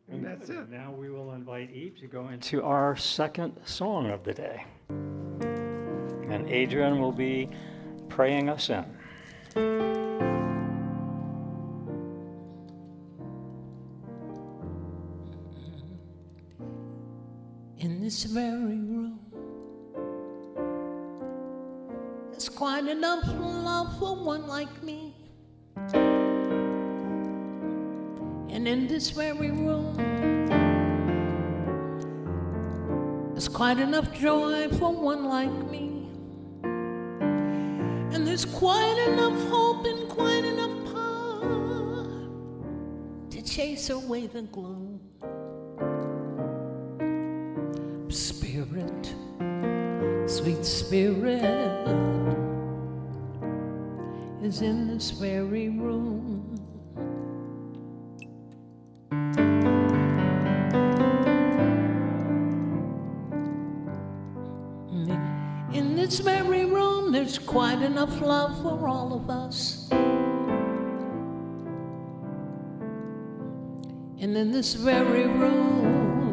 And that's it. Now we will invite Yve to go into our second song of the day. And Adrian will be praying us in. In this very room, there's quite enough love for one like me. And in this very room, there's quite enough joy for one like me. And there's quite enough hope and quite enough power to chase away the gloom. Spirit, sweet spirit, is in this very room. In this very room, there's quite enough love for all of us. And in this very room,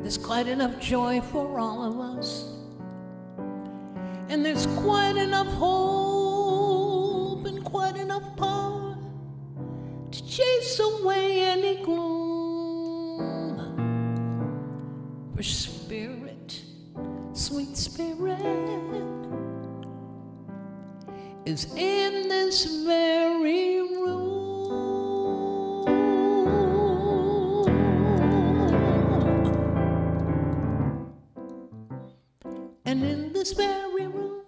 there's quite enough joy for all of us. And there's quite enough hope and quite enough power to chase away any gloom. For spirit, sweet spirit, is in this very room. And in this very room,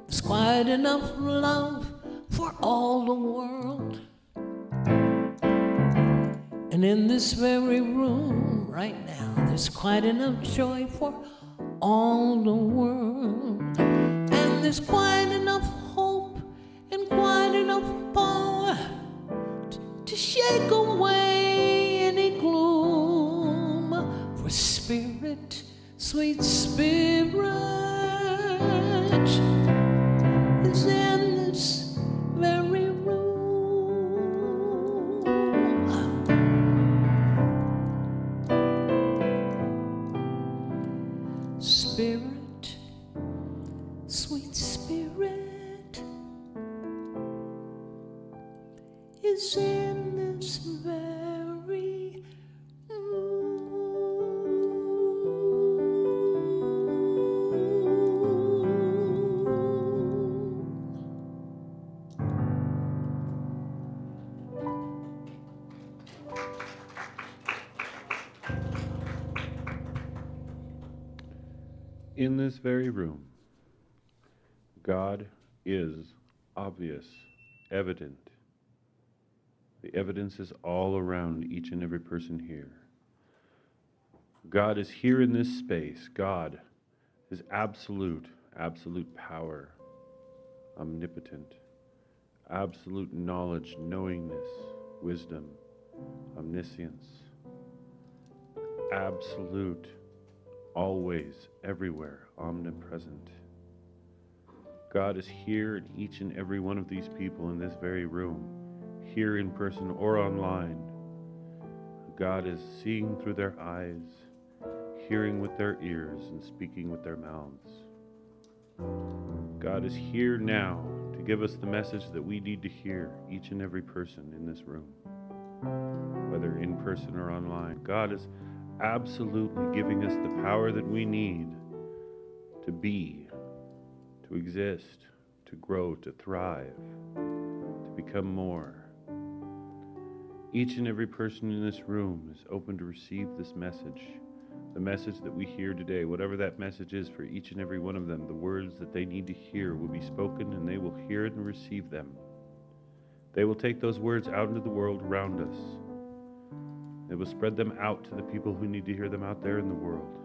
there's quite enough love for all the world. And in this very room right now, there's quite enough joy for all the world. And there's quite enough hope and quite enough power to shake away any gloom. For spirit, sweet spirit, is in this very room. Spirit, sweet spirit, is in this very In this very room, God is obvious, evident. The evidence is all around each and every person here. God is here in this space. God is absolute, absolute power, omnipotent, absolute knowledge, knowingness, wisdom, omniscience, absolute, always, everywhere, omnipresent. God is here in each and every one of these people in this very room, here in person or online. God is seeing through their eyes, hearing with their ears, and speaking with their mouths. God is here now to give us the message that we need to hear, each and every person in this room, whether in person or online. God is absolutely giving us the power that we need to be, to exist, to grow, to thrive, to become more. Each and every person in this room is open to receive this message, the message that we hear today, whatever that message is for each and every one of them. The words that they need to hear will be spoken, and they will hear it and receive them. They will take those words out into the world around us. They will spread them out to the people who need to hear them out there in the world,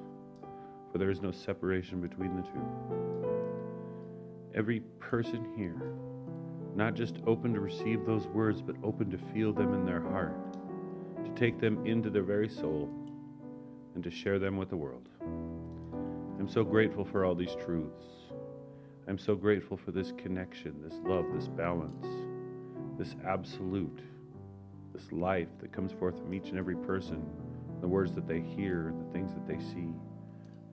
for there is no separation between the two. Every person here, not just open to receive those words, but open to feel them in their heart, to take them into their very soul, and to share them with the world. I'm so grateful for all these truths. I'm so grateful for this connection, this love, this balance, this absolute this life that comes forth from each and every person, the words that they hear, the things that they see,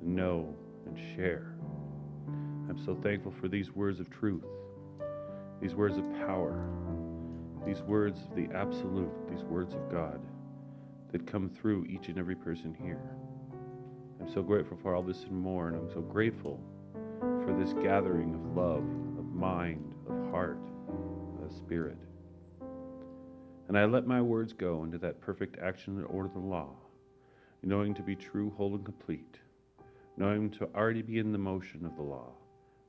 know, and share. I'm so thankful for these words of truth, these words of power, these words of the absolute, these words of God that come through each and every person here. I'm so grateful for all this and more, and I'm so grateful for this gathering of love, of mind, of heart, of spirit. And I let my words go into that perfect action and order of the law, knowing to be true, whole, and complete, knowing to already be in the motion of the law,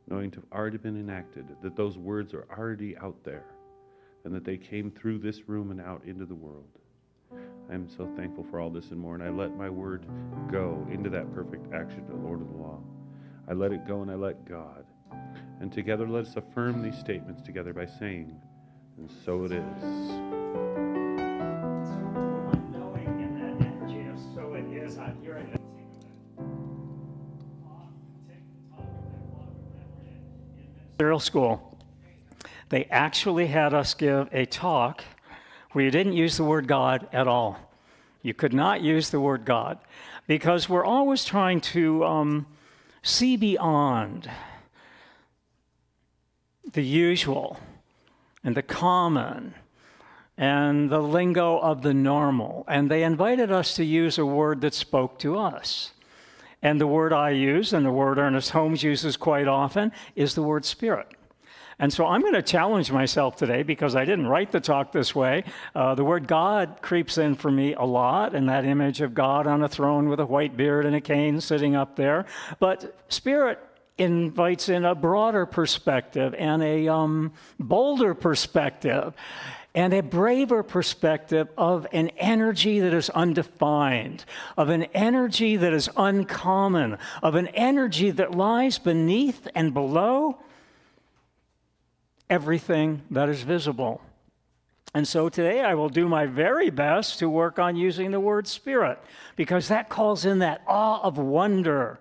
knowing to have already been enacted, that those words are already out there, and that they came through this room and out into the world. I am so thankful for all this and more, and I let my word go into that perfect action, the Lord of the law. I let it go and I let God. And together let us affirm these statements together by saying, and so it is. Knowing in that energy of so it is, I'm hearing that. Ministerial school. They actually had us give a talk where you didn't use the word God at all. You could not use the word God because we're always trying to see beyond the usual and the common and the lingo of the normal. And they invited us to use a word that spoke to us. And the word I use, and the word Ernest Holmes uses quite often, is the word spirit. And so I'm going to challenge myself today because I didn't write the talk this way. The word God creeps in for me a lot, and that image of God on a throne with a white beard and a cane sitting up there. But spirit invites in a broader perspective and a bolder perspective and a braver perspective of an energy that is undefined, of an energy that is uncommon, of an energy that lies beneath and below everything that is visible. And so today I will do my very best to work on using the word spirit, because that calls in that awe of wonder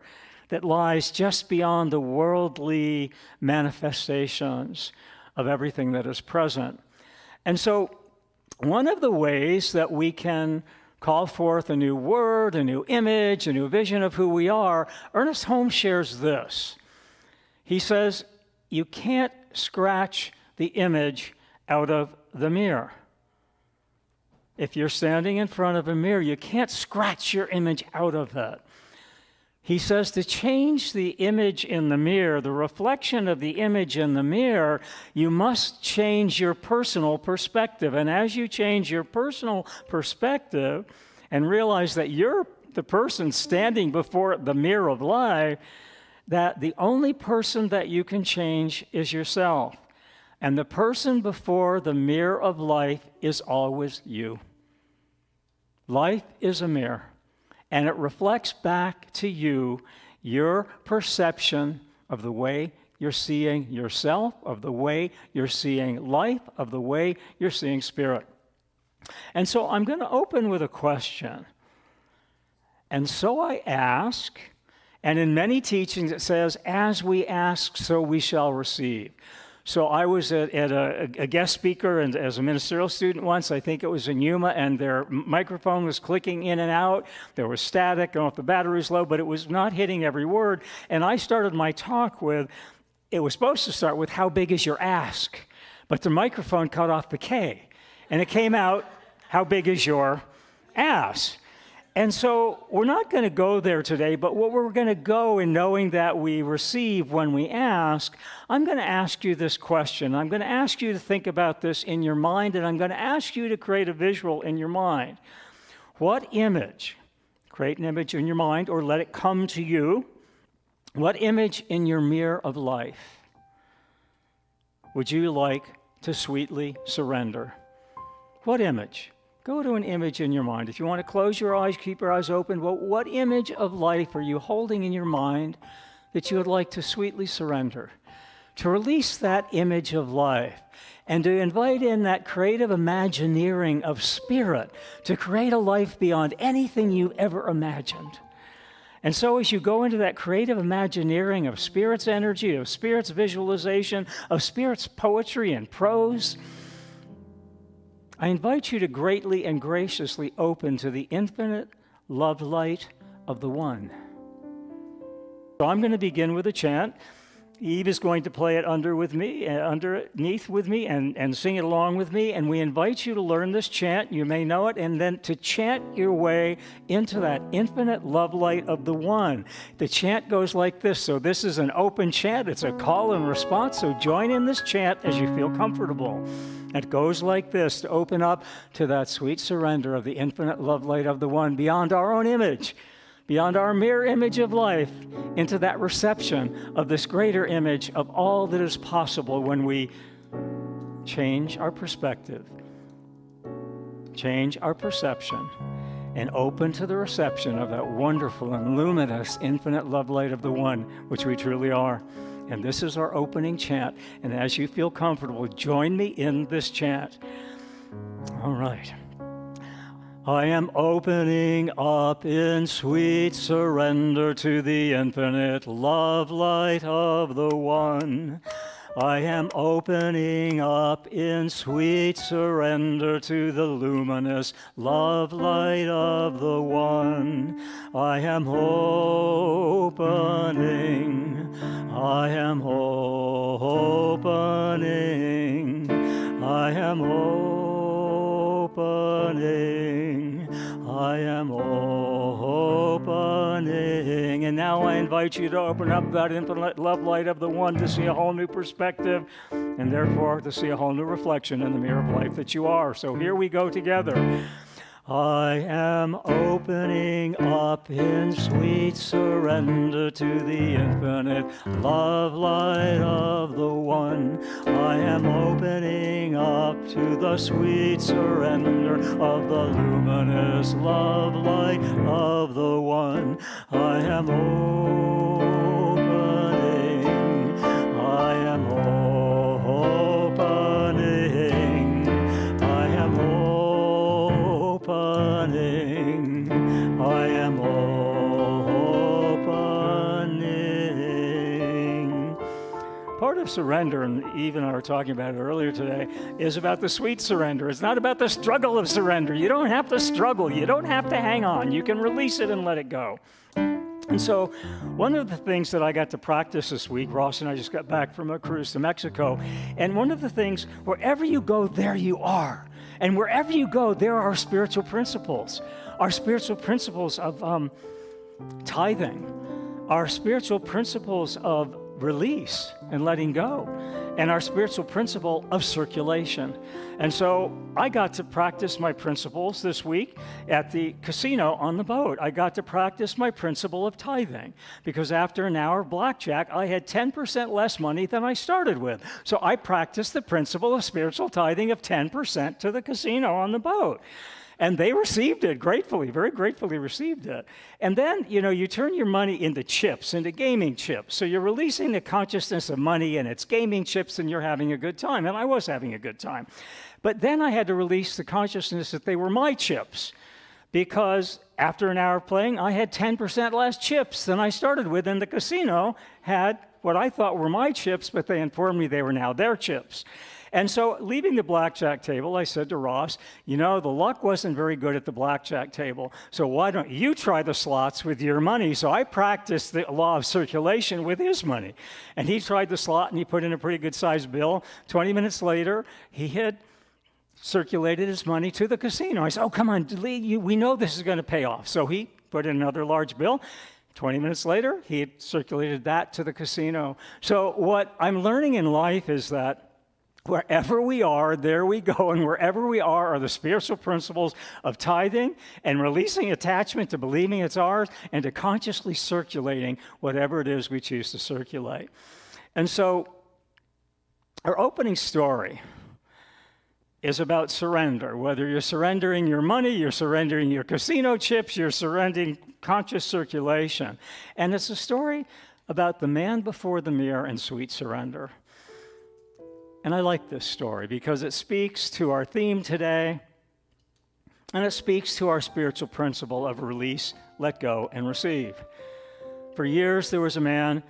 that lies just beyond the worldly manifestations of everything that is present. And so one of the ways that we can call forth a new word, a new image, a new vision of who we are, Ernest Holmes shares this. He says, you can't scratch the image out of the mirror. If you're standing in front of a mirror, you can't scratch your image out of it. He says to change the image in the mirror, the reflection of the image in the mirror, you must change your personal perspective. And as you change your personal perspective and realize that you're the person standing before the mirror of life, that the only person that you can change is yourself. And the person before the mirror of life is always you. Life is a mirror, and it reflects back to you your perception of the way you're seeing yourself, of the way you're seeing life, of the way you're seeing spirit. And so I'm going to open with a question. And so I ask, and in many teachings it says, as we ask, so we shall receive. So I was at a guest speaker and as a ministerial student once, I think it was in Yuma, and their microphone was clicking in and out. There was static, I don't know if the battery was low, but it was not hitting every word. And I started my talk with, it was supposed to start with, how big is your ask? But the microphone cut off the K. And it came out, how big is your ask? And so we're not going to go there today, but what we're going to go in knowing that we receive when we ask, I'm going to ask you this question. I'm going to ask you to think about this in your mind, and I'm going to ask you to create a visual in your mind. What image, create an image in your mind or let it come to you, what image in your mirror of life would you like to sweetly surrender? What image? Go to an image in your mind. If you want to close your eyes, keep your eyes open. Well, what image of life are you holding in your mind that you would like to sweetly surrender? To release that image of life and to invite in that creative imagineering of spirit to create a life beyond anything you've ever imagined. And so as you go into that creative imagineering of spirit's energy, of spirit's visualization, of spirit's poetry and prose, I invite you to greatly and graciously open to the infinite love light of the One. So I'm going to begin with a chant. Yve is going to play it underneath with me and sing it along with me. And we invite you to learn this chant. You may know it. And then to chant your way into that infinite love light of the One. The chant goes like this. So this is an open chant. It's a call and response. So join in this chant as you feel comfortable. It goes like this, to open up to that sweet surrender of the infinite love light of the One beyond our own image, beyond our mere image of life, into that reception of this greater image of all that is possible when we change our perspective, change our perception, and open to the reception of that wonderful and luminous infinite love light of the One, which we truly are. And this is our opening chant. And as you feel comfortable, join me in this chant. All right. I am opening up in sweet surrender to the infinite love light of the One. I am opening up in sweet surrender to the luminous love light of the One. I am opening, I am opening, I am opening, I am opening. And now I invite you to open up that infinite love light of the One to see a whole new perspective, and therefore to see a whole new reflection in the mirror of life that you are. So here we go together. I am opening up in sweet surrender to the infinite love light of the One. I am opening up to the sweet surrender of the luminous love light of the One. I am opening, I am opening, I am opening, I am opening. Part of surrender, and Yve and I were talking about it earlier today, is about the sweet surrender. It's not about the struggle of surrender. You don't have to struggle. You don't have to hang on. You can release it and let it go. And so one of the things that I got to practice this week, Ross and I just got back from a cruise to Mexico, and one of the things, wherever you go, there you are. And wherever you go, there are spiritual principles. Our spiritual principles of tithing, our spiritual principles of release and letting go, and our spiritual principle of circulation. And so I got to practice my principles this week at the casino on the boat. I got to practice my principle of tithing because after an hour of blackjack, I had 10% less money than I started with. So I practiced the principle of spiritual tithing of 10% to the casino on the boat. And they received it gratefully, very gratefully received it. And then, you turn your money into chips, into gaming chips. So you're releasing the consciousness of money and it's gaming chips and you're having a good time. And I was having a good time. But then I had to release the consciousness that they were my chips because after an hour of playing, I had 10% less chips than I started with. And the casino had what I thought were my chips, but they informed me they were now their chips. And so leaving the blackjack table, I said to Ross, the luck wasn't very good at the blackjack table, so why don't you try the slots with your money? So I practiced the law of circulation with his money. And he tried the slot and he put in a pretty good sized bill. 20 minutes later, he had circulated his money to the casino. I said, oh, come on, Lee, we know this is going to pay off. So he put in another large bill. 20 minutes later, he had circulated that to the casino. So what I'm learning in life is that wherever we are, there we go, and wherever we are the spiritual principles of tithing and releasing attachment to believing it's ours and to consciously circulating whatever it is we choose to circulate. And so our opening story is about surrender. Whether you're surrendering your money, you're surrendering your casino chips, you're surrendering conscious circulation. And it's a story about the man before the mirror and sweet surrender. And I like this story because it speaks to our theme today, and it speaks to our spiritual principle of release, let go, and receive. For years, there was a man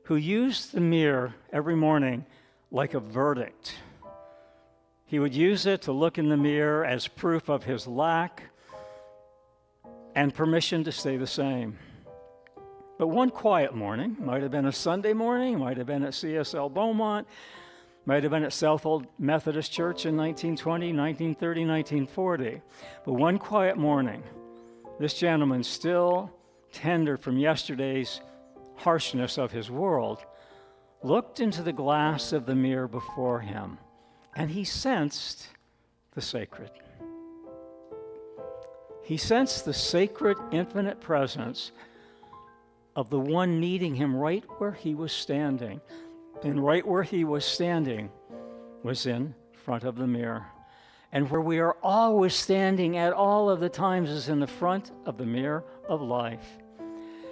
who used the mirror every morning like a verdict. He would use it to look in the mirror as proof of his lack and permission to stay the same. But one quiet morning, might have been a Sunday morning, might have been at CSL Beaumont, might have been at Southold Methodist Church in 1920, 1930, 1940. But one quiet morning, this gentleman, still tender from yesterday's harshness of his world, looked into the glass of the mirror before him, and he sensed the sacred. He sensed the sacred, infinite presence of the one meeting him right where he was standing. And right where he was standing was in front of the mirror. And where we are always standing at all of the times is in the front of the mirror of life.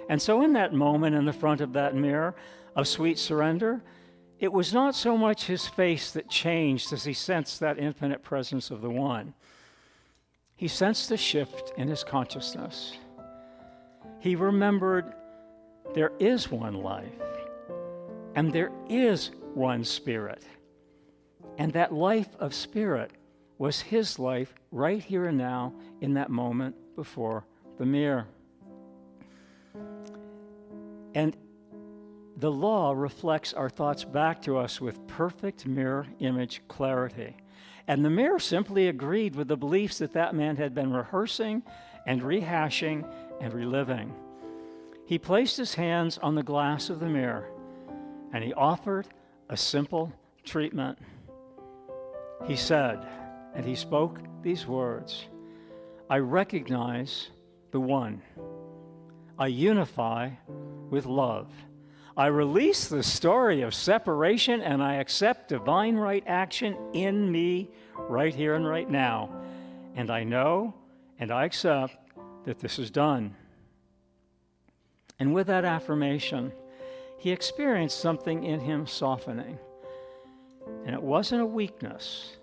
And so in that moment in the front of that mirror of sweet surrender, it was not so much his face that changed as he sensed that infinite presence of the one. He sensed a shift in his consciousness. He remembered there is one life, and there is one spirit. And that life of spirit was his life right here and now in that moment before the mirror. And the law reflects our thoughts back to us with perfect mirror image clarity. And the mirror simply agreed with the beliefs that that man had been rehearsing and rehashing and reliving. He placed his hands on the glass of the mirror, and he offered a simple treatment. He said, and he spoke these words, I recognize the one. I unify with love. I release the story of separation, and I accept divine right action in me right here and right now. And I know and I accept that this is done. And with that affirmation, he experienced something in him softening. And it wasn't a weakness,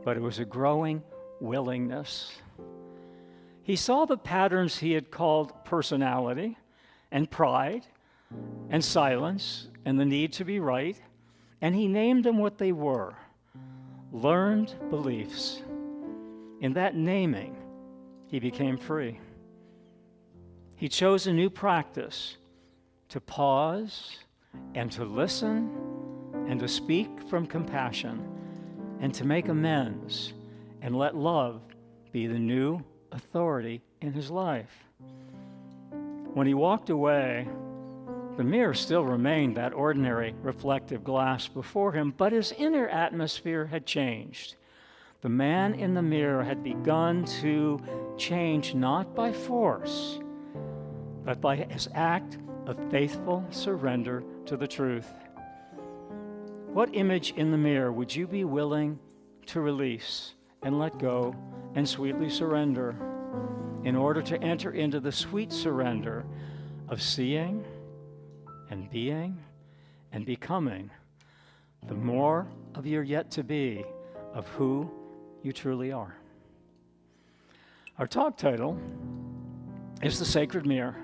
but it was a growing willingness. He saw the patterns he had called personality and pride and silence and the need to be right, and he named them what they were, learned beliefs. In that naming, he became free. He chose a new practice to pause and to listen and to speak from compassion and to make amends and let love be the new authority in his life. When he walked away, the mirror still remained that ordinary reflective glass before him, but his inner atmosphere had changed. The man in the mirror had begun to change not by force, but by his act of faithful surrender to the truth. What image in the mirror would you be willing to release and let go and sweetly surrender in order to enter into the sweet surrender of seeing and being and becoming the more of your yet to be of who you truly are? Our talk title is The Sacred Mirror,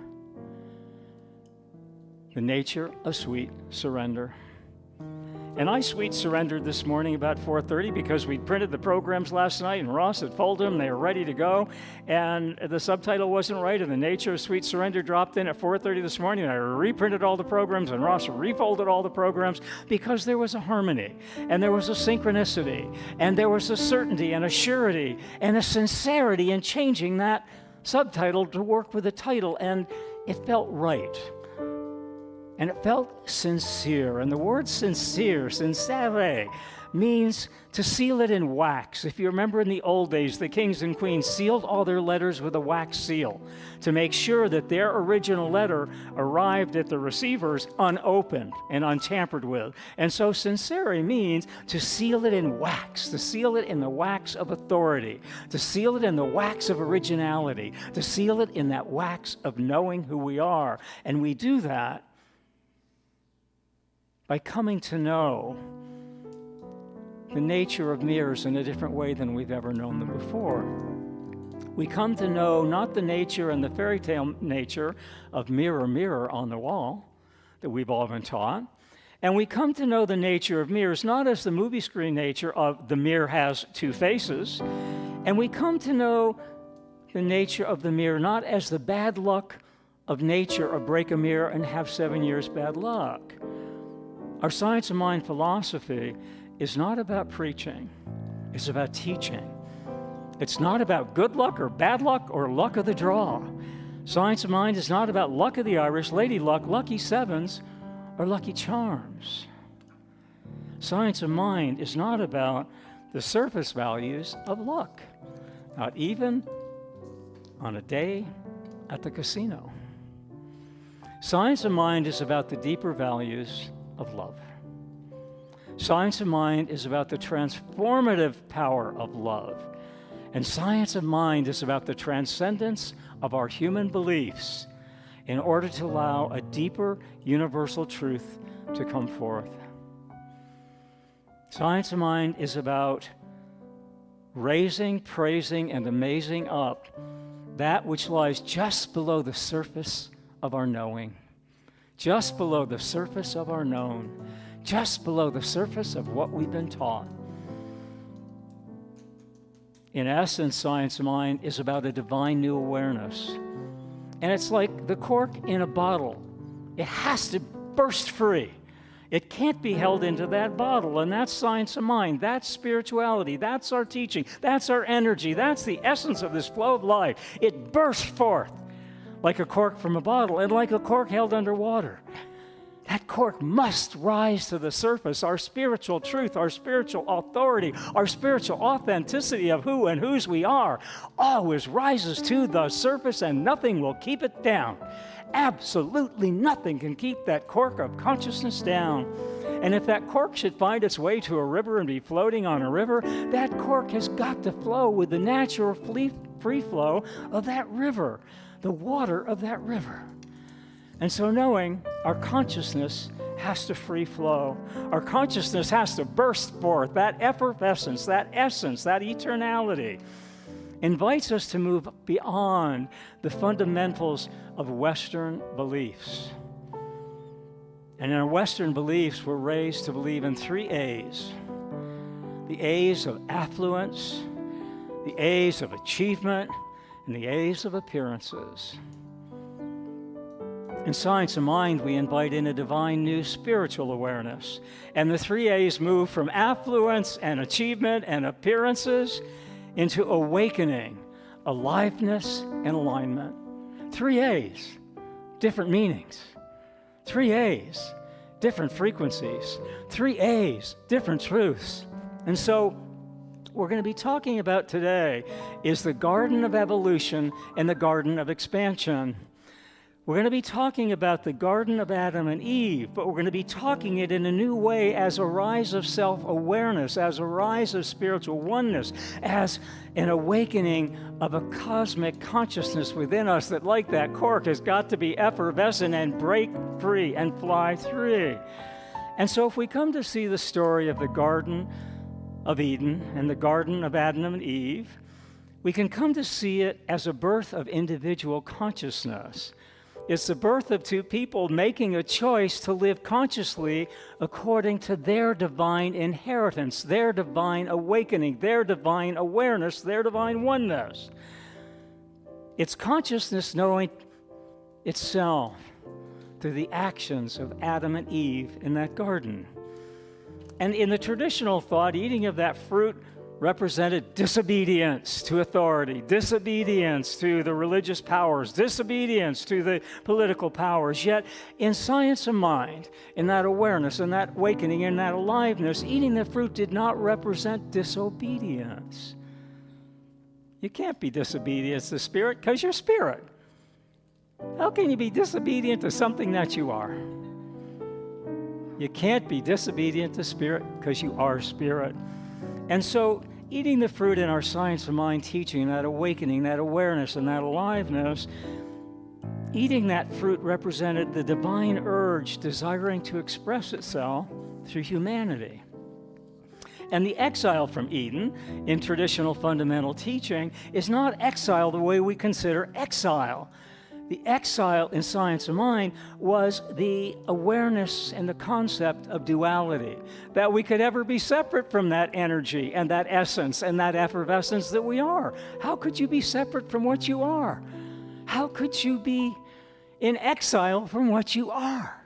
the nature of sweet surrender. And I sweet surrendered this morning about 4:30 because we'd printed the programs last night and Ross had folded them. They were ready to go. And the subtitle wasn't right, and the nature of sweet surrender dropped in at 4:30 this morning. And I reprinted all the programs, and Ross refolded all the programs because there was a harmony, and there was a synchronicity, and there was a certainty and a surety and a sincerity in changing that subtitle to work with the title, and it felt right. And it felt sincere. And the word sincere, sincere, means to seal it in wax. If you remember in the old days, the kings and queens sealed all their letters with a wax seal to make sure that their original letter arrived at the receivers unopened and untampered with. And so sincere means to seal it in wax, to seal it in the wax of authority, to seal it in the wax of originality, to seal it in that wax of knowing who we are. And we do that by coming to know the nature of mirrors in a different way than we've ever known them before. We come to know not the nature and the fairy tale nature of mirror, mirror on the wall that we've all been taught, And we come to know the nature of mirrors not as the movie screen nature of the mirror has two faces, and we come to know the nature of the mirror not as the bad luck of nature or break a mirror and have 7 years bad luck. Our Science of Mind philosophy is not about preaching, it's about teaching. It's not about good luck or bad luck or luck of the draw. Science of Mind is not about luck of the Irish, lady luck, lucky sevens, or lucky charms. Science of Mind is not about the surface values of luck, not even on a day at the casino. Science of Mind is about the deeper values of love. Science of Mind is about the transformative power of love. And Science of Mind is about the transcendence of our human beliefs in order to allow a deeper universal truth to come forth. Science of Mind is about raising, praising, and amazing up that which lies just below the surface of our knowing, just below the surface of our known, just below the surface of what we've been taught. In essence, Science of Mind is about a divine new awareness. And it's like the cork in a bottle. It has to burst free. It can't be held into that bottle, and that's Science of Mind. That's spirituality. That's our teaching. That's our energy. That's the essence of this flow of life. It bursts forth like a cork from a bottle and like a cork held under water. That cork must rise to the surface. Our spiritual truth, our spiritual authority, our spiritual authenticity of who and whose we are always rises to the surface, and nothing will keep it down. Absolutely nothing can keep that cork of consciousness down. And if that cork should find its way to a river and be floating on a river, that cork has got to flow with the natural free flow of that river, the water of that river. And so knowing our consciousness has to free flow. Our consciousness has to burst forth. That effervescence, that essence, that eternality invites us to move beyond the fundamentals of Western beliefs. And in our Western beliefs, we're raised to believe in 3 A's. The A's of affluence, the A's of achievement, and the A's of appearances. In Science of Mind, we invite in a divine new spiritual awareness. And the 3 A's move from affluence and achievement and appearances into awakening, aliveness, and alignment. 3 A's, different meanings. 3 A's, different frequencies. 3 A's, different truths. And so what we're going to be talking about today is the garden of evolution and the garden of expansion. We're going to be talking about the Garden of Adam and Eve, but we're going to be talking it in a new way as a rise of self-awareness, as a rise of spiritual oneness, as an awakening of a cosmic consciousness within us that, like that cork, has got to be effervescent and break free and fly free. And so if we come to see the story of the Garden of Eden and the Garden of Adam and Eve, we can come to see it as a birth of individual consciousness. It's the birth of 2 people making a choice to live consciously according to their divine inheritance, their divine awakening, their divine awareness, their divine oneness. It's consciousness knowing itself through the actions of Adam and Eve in that garden. And in the traditional thought, eating of that fruit represented disobedience to authority, disobedience to the religious powers, disobedience to the political powers. Yet in Science of Mind, in that awareness, in that awakening, in that aliveness, eating the fruit did not represent disobedience. You can't be disobedient to spirit because you're spirit. How can you be disobedient to something that you are? You can't be disobedient to spirit because you are spirit. And so eating the fruit in our Science of Mind teaching, that awakening, that awareness, and that aliveness, eating that fruit represented the divine urge desiring to express itself through humanity. And the exile from Eden, in traditional fundamental teaching, is not exile the way we consider exile. The exile in Science of Mind was the awareness and the concept of duality, that we could ever be separate from that energy and that essence and that effervescence that we are. How could you be separate from what you are? How could you be in exile from what you are?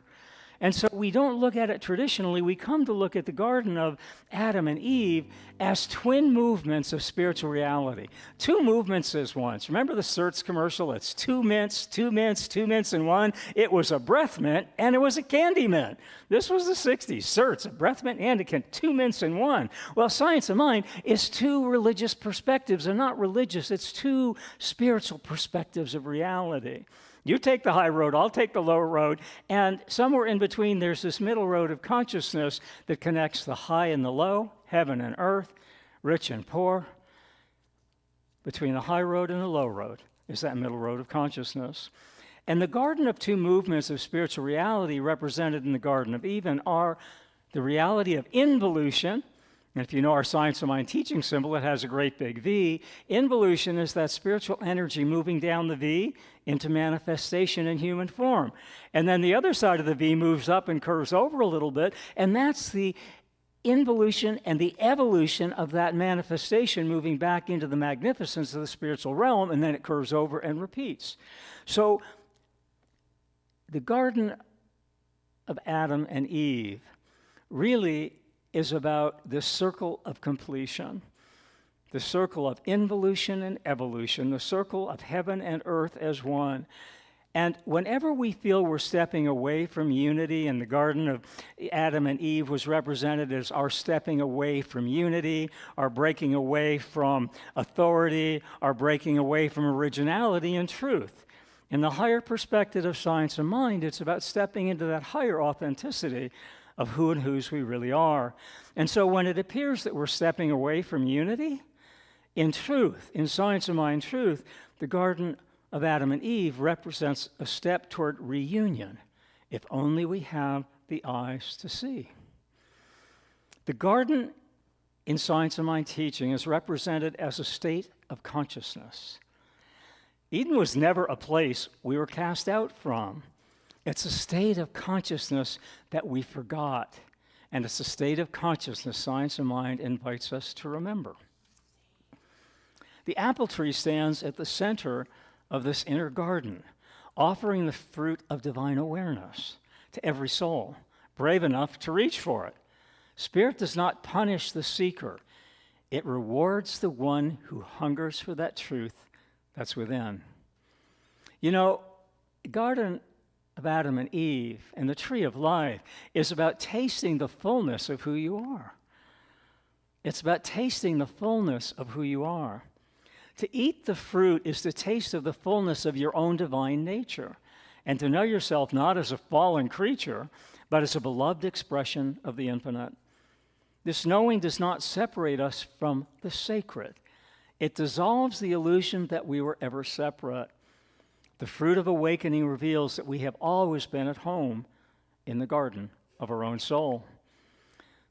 And so we don't look at it traditionally. We come to look at the Garden of Adam and Eve as twin movements of spiritual reality. Two movements as once. Remember the Certs commercial? It's two mints in one. It was a breath mint and it was a candy mint. This was the 60s. Certs, a breath mint and two mints in one. Well, Science of Mind is two religious perspectives. They're not religious. It's two spiritual perspectives of reality. You take the high road, I'll take the low road, and somewhere in between there's this middle road of consciousness that connects the high and the low, heaven and earth, rich and poor. Between the high road and the low road is that middle road of consciousness. And the garden of two movements of spiritual reality represented in the Garden of Eden are the reality of involution. And if you know our Science of Mind teaching symbol, it has a great big V. Involution is that spiritual energy moving down the V into manifestation in human form. And then the other side of the V moves up and curves over a little bit, and that's the involution and the evolution of that manifestation moving back into the magnificence of the spiritual realm, and then it curves over and repeats. So the Garden of Adam and Eve really is about this circle of completion, the circle of involution and evolution, the circle of heaven and earth as one. And whenever we feel we're stepping away from unity, and the Garden of Adam and Eve was represented as our stepping away from unity, our breaking away from authority, our breaking away from originality and truth. In the higher perspective of Science of Mind, it's about stepping into that higher authenticity of who and whose we really are. And so when it appears that we're stepping away from unity, in truth, in Science of Mind truth, the Garden of Adam and Eve represents a step toward reunion, if only we have the eyes to see. The garden in Science of Mind teaching is represented as a state of consciousness. Eden was never a place we were cast out from. It's a state of consciousness that we forgot, and it's a state of consciousness Science of Mind invites us to remember. The apple tree stands at the center of this inner garden, offering the fruit of divine awareness to every soul, brave enough to reach for it. Spirit does not punish the seeker. It rewards the one who hungers for that truth that's within. You know, the Garden of Adam and Eve and the tree of life is about tasting the fullness of who you are. It's about tasting the fullness of who you are. To eat the fruit is to taste of the fullness of your own divine nature, and to know yourself not as a fallen creature, but as a beloved expression of the infinite. This knowing does not separate us from the sacred. It dissolves the illusion that we were ever separate. The fruit of awakening reveals that we have always been at home in the garden of our own soul.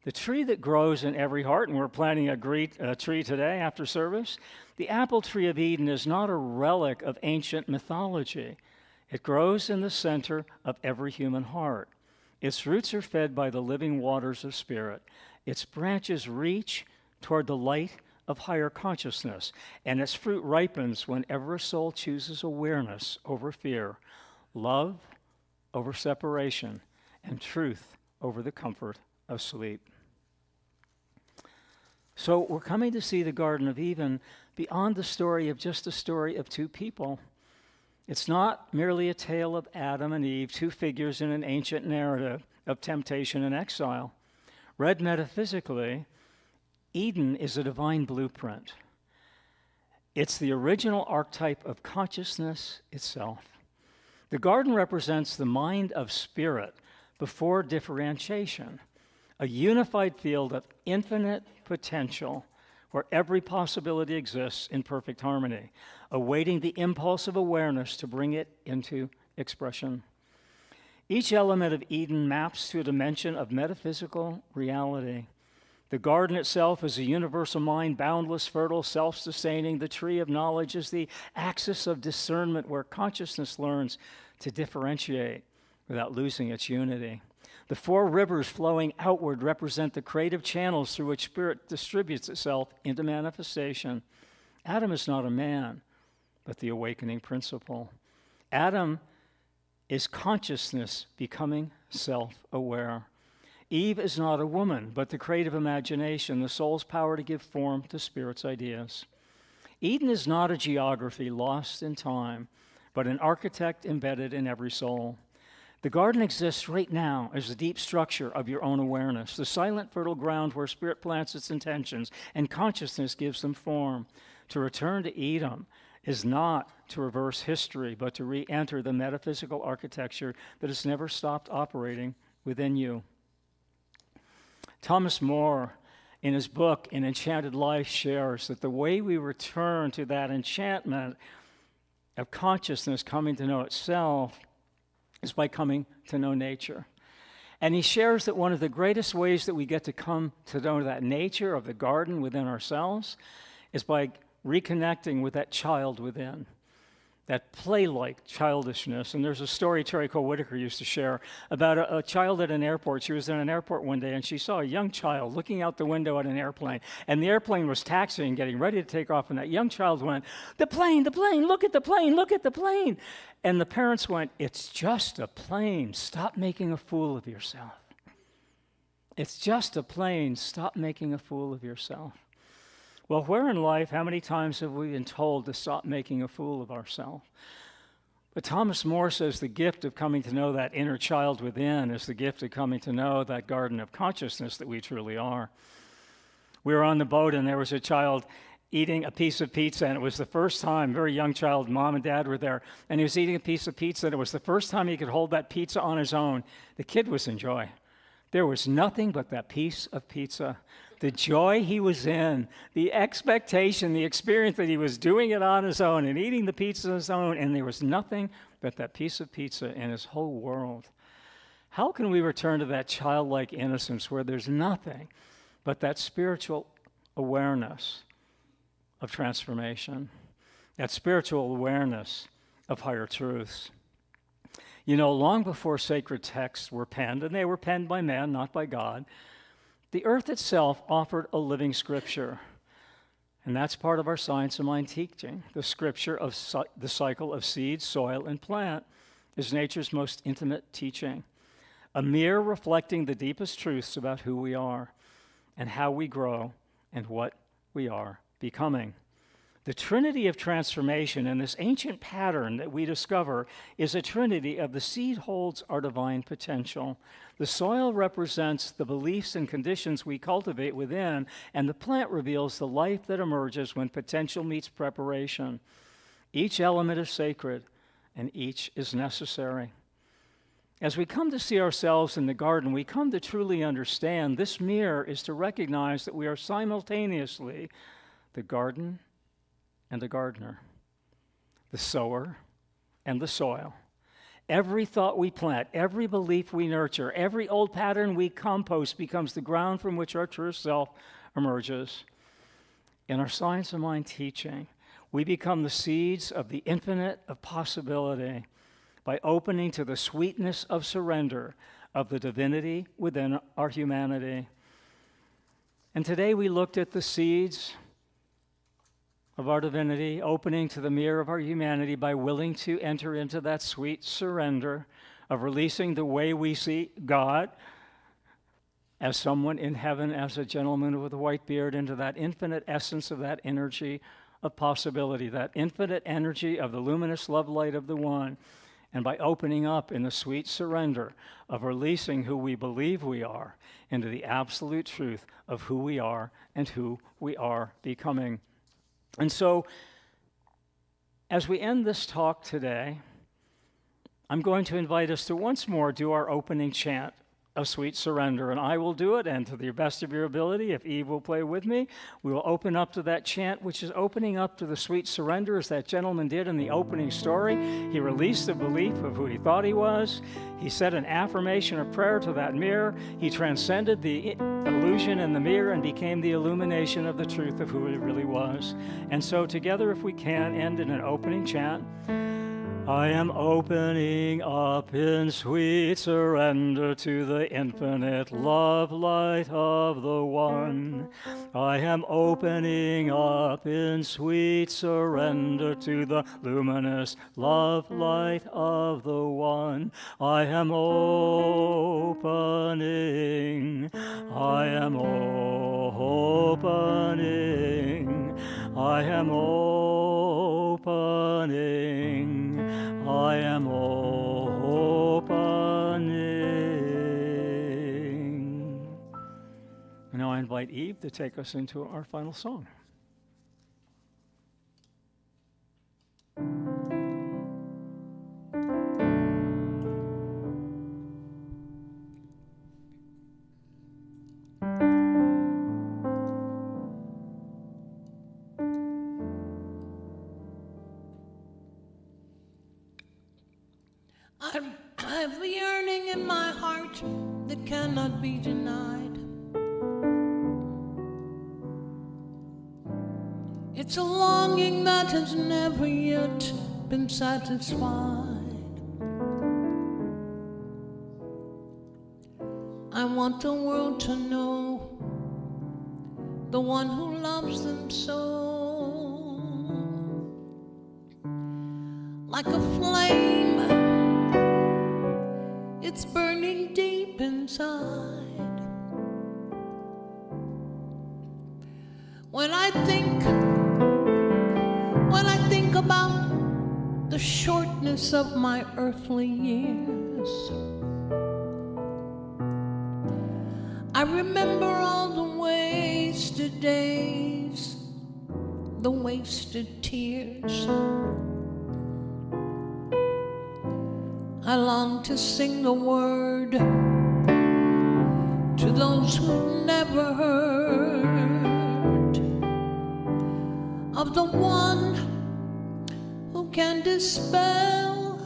The tree that grows in every heart, and we're planting a tree today after service, the apple tree of Eden is not a relic of ancient mythology. It grows in the center of every human heart. Its roots are fed by the living waters of spirit. Its branches reach toward the light of higher consciousness, and its fruit ripens whenever a soul chooses awareness over fear, love over separation, and truth over the comfort of sleep. So we're coming to see the Garden of Eden beyond the story of just a story of two people. It's not merely a tale of Adam and Eve, two figures in an ancient narrative of temptation and exile. Read metaphysically, Eden is a divine blueprint. It's the original archetype of consciousness itself. The garden represents the mind of spirit before differentiation, a unified field of infinite potential where every possibility exists in perfect harmony, awaiting the impulse of awareness to bring it into expression. Each element of Eden maps to a dimension of metaphysical reality. The garden itself is a universal mind, boundless, fertile, self-sustaining. The tree of knowledge is the axis of discernment where consciousness learns to differentiate without losing its unity. The four rivers flowing outward represent the creative channels through which spirit distributes itself into manifestation. Adam is not a man, but the awakening principle. Adam is consciousness becoming self-aware. Eve is not a woman, but the creative imagination, the soul's power to give form to spirit's ideas. Eden is not a geography lost in time, but an architect embedded in every soul. The garden exists right now as the deep structure of your own awareness, the silent, fertile ground where spirit plants its intentions and consciousness gives them form. To return to Eden is not to reverse history, but to re-enter the metaphysical architecture that has never stopped operating within you. Thomas More, in his book, An Enchanted Life, shares that the way we return to that enchantment of consciousness coming to know itself is by coming to know nature. And he shares that one of the greatest ways that we get to come to know that nature of the garden within ourselves is by reconnecting with that child within, that play-like childishness. And there's a story Terry Cole Whitaker used to share about a child at an airport. She was in an airport one day, and she saw a young child looking out the window at an airplane. And the airplane was taxiing, getting ready to take off, and that young child went, the plane, look at the plane, look at the plane. And the parents went, it's just a plane. Stop making a fool of yourself. It's just a plane. Stop making a fool of yourself. Well, where in life, how many times have we been told to stop making a fool of ourselves? But Thomas More says the gift of coming to know that inner child within is the gift of coming to know that garden of consciousness that we truly are. We were on the boat, and there was a child eating a piece of pizza, and it was the first time, very young child, mom and dad were there, and he was eating a piece of pizza, and it was the first time he could hold that pizza on his own. The kid was in joy. There was nothing but that piece of pizza. The joy he was in, the expectation, the experience that he was doing it on his own and eating the pizza on his own, and there was nothing but that piece of pizza in his whole world. How can we return to that childlike innocence where there's nothing but that spiritual awareness of transformation, that spiritual awareness of higher truths? You know, long before sacred texts were penned, and they were penned by man, not by God, the earth itself offered a living scripture. And that's part of our Science of Mind teaching. The scripture of the cycle of seed, soil, and plant is nature's most intimate teaching, a mirror reflecting the deepest truths about who we are and how we grow and what we are becoming. The trinity of transformation in this ancient pattern that we discover is a trinity of the seed holds our divine potential. The soil represents the beliefs and conditions we cultivate within, and the plant reveals the life that emerges when potential meets preparation. Each element is sacred, and each is necessary. As we come to see ourselves in the garden, we come to truly understand this mirror is to recognize that we are simultaneously the garden and the gardener, the sower and the soil. Every thought we plant, every belief we nurture, every old pattern we compost becomes the ground from which our true self emerges. In our Science of Mind teaching, we become the seeds of the infinite of possibility by opening to the sweetness of surrender of the divinity within our humanity. And today we looked at the seeds of our divinity, opening to the mirror of our humanity by willing to enter into that sweet surrender of releasing the way we see God as someone in heaven, as a gentleman with a white beard, into that infinite essence of that energy of possibility, that infinite energy of the luminous love light of the One. And by opening up in the sweet surrender of releasing who we believe we are into the absolute truth of who we are and who we are becoming. And so, as we end this talk today, I'm going to invite us to once more do our opening chant of sweet surrender. And I will do it, and to the best of your ability, if Yve will play with me, we will open up to that chant, which is opening up to the sweet surrender, as that gentleman did in the opening story. He released the belief of who he thought he was. He said an affirmation of prayer to that mirror. He transcended the illusion in the mirror and became the illumination of the truth of who he really was. And so together, if we can, end in an opening chant. I am opening up in sweet surrender to the infinite love light of the One. I am opening up in sweet surrender to the luminous love light of the One. I am opening. I am opening. I am opening. I am opening. Now I invite Yve to take us into our final song. I have a yearning in my heart that cannot be denied. It's a longing that has never yet been satisfied. I want the world to know the one who loves them so. Like a flame, it's burning deep inside. When I think about the shortness of my earthly years, I remember all the wasted days, the wasted tears. I long to sing the word to those who never heard of the one who can dispel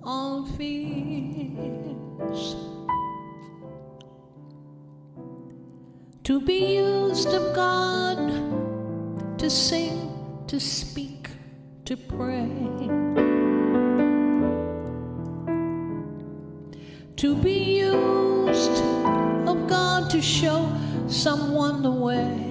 all fears. To be used of God, to sing, to speak, to pray. To be used of God to show someone the way.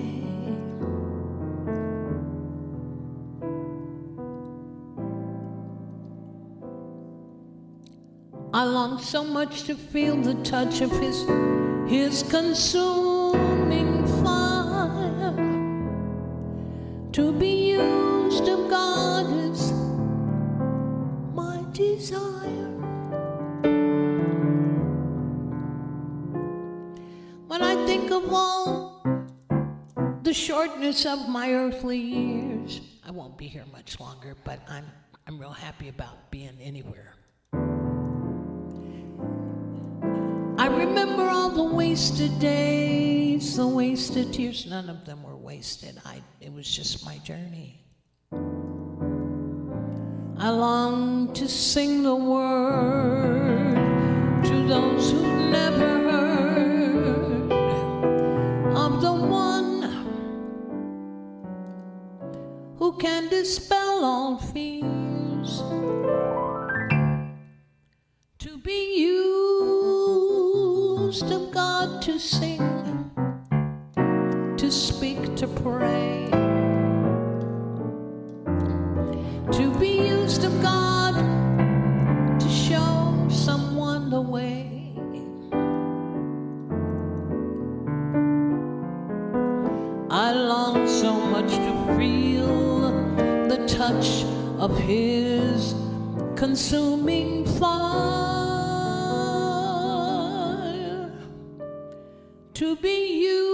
I long so much to feel the touch of His consuming fire. To be used of God is my desire. When I think of all the shortness of my earthly years, I won't be here much longer, but I'm real happy about being anywhere. I remember all the wasted days, the wasted tears. None of them were wasted. It was just my journey. I long to sing the word to those who never heard of the one who can dispel all fears. To be used of God to sing, to speak, to pray. To be used of God to show someone the way. I long so much to feel the touch of His consuming fire. To be used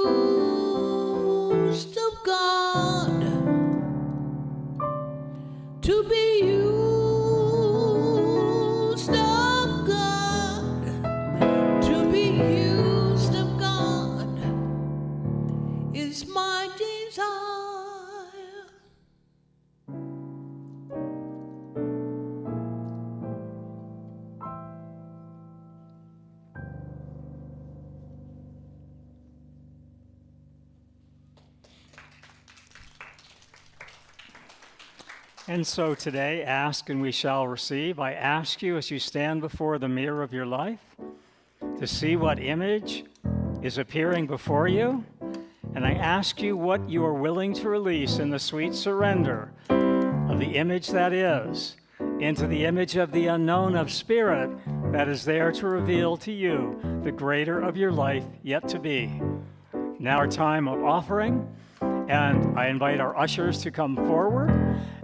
of God, to be used of God, to be used And so today, ask and we shall receive. I ask you as you stand before the mirror of your life to see what image is appearing before you. And I ask you what you are willing to release in the sweet surrender of the image that is into the image of the unknown of spirit that is there to reveal to you the greater of your life yet to be. Now our time of offering. And I invite our ushers to come forward.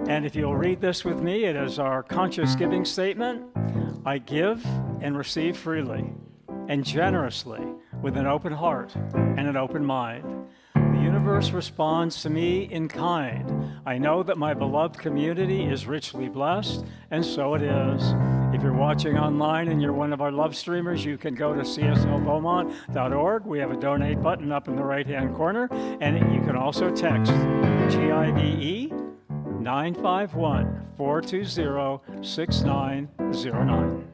And if you'll read this with me, it is our conscious giving statement. I give and receive freely and generously with an open heart and an open mind. The universe responds to me in kind. I know that my beloved community is richly blessed, and so it is. If you're watching online and you're one of our love streamers, you can go to cslbeaumont.org. We have a donate button up in the right-hand corner, and you can also text GIVE 951-420-6909.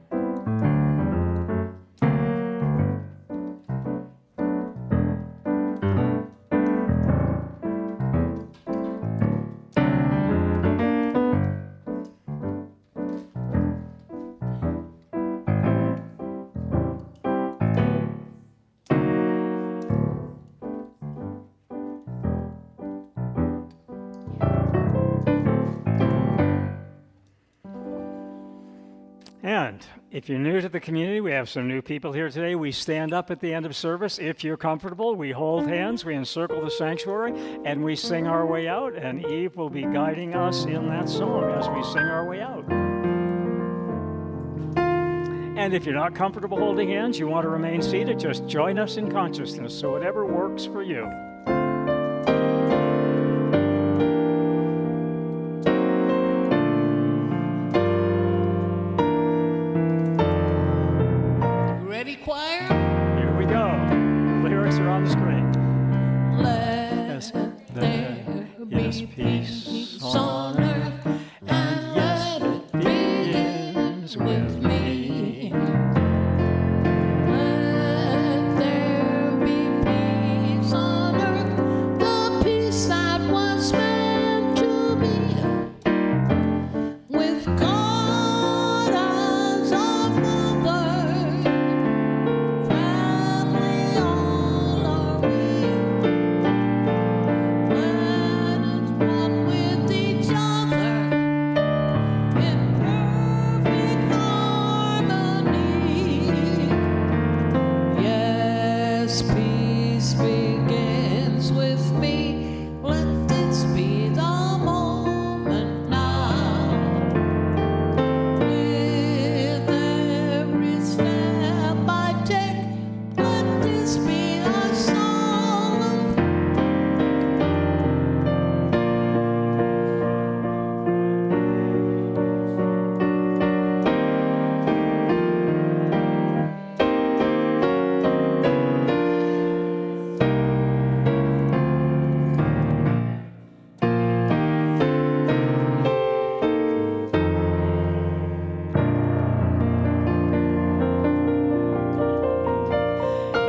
And if you're new to the community, we have some new people here today. We stand up at the end of service. If you're comfortable, we hold hands, we encircle the sanctuary, and we sing our way out. And Yve will be guiding us in that song as we sing our way out. And if you're not comfortable holding hands, you want to remain seated, just join us in consciousness. So whatever works for you. Peace on earth, and yes, it begins with me. Let there be peace on earth, the peace that was meant to be, with God as our Father, family all are we. With each other in perfect harmony. Yes, peace begins with me. Let this be the moment now. With every step I take, let this be our song.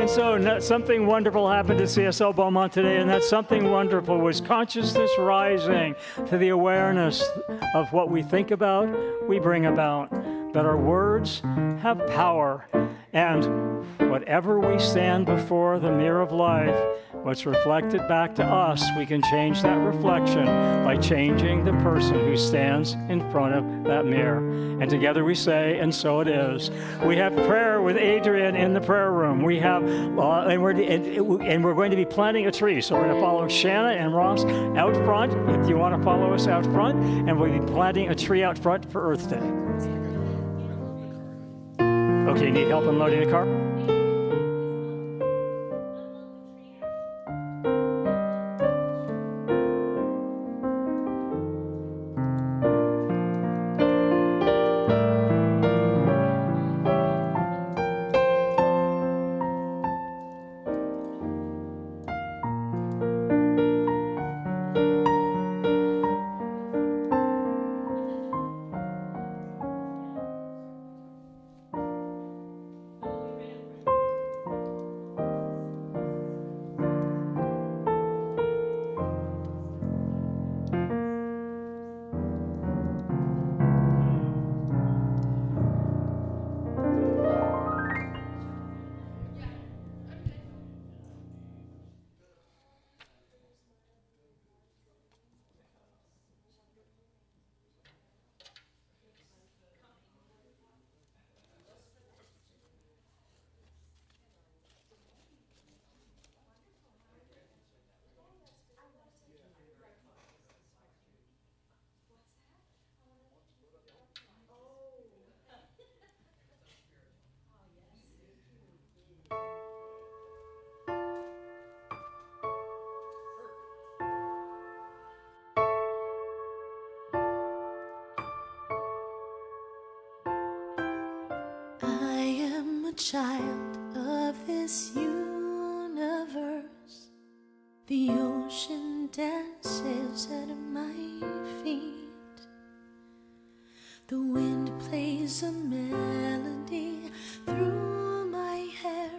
So something wonderful happened at CSL Beaumont today, and that something wonderful was consciousness rising to the awareness of what we think about, we bring about, that our words have power, and whatever we stand before the mirror of life, what's reflected back to us, we can change that reflection by changing the person who stands in front of that mirror. And together we say, and so it is. We have prayer with Adrian in the prayer room. We have, and we're going to be planting a tree. So we're going to follow Shanna and Ross out front, if you want to follow us out front, and we'll be planting a tree out front for Earth Day. Okay, need help unloading the car? child of this universe. The ocean dances at my feet. The wind plays a melody through my hair.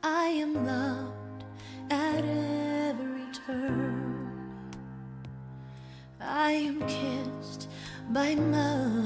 I am loved at every turn. I am kissed by mother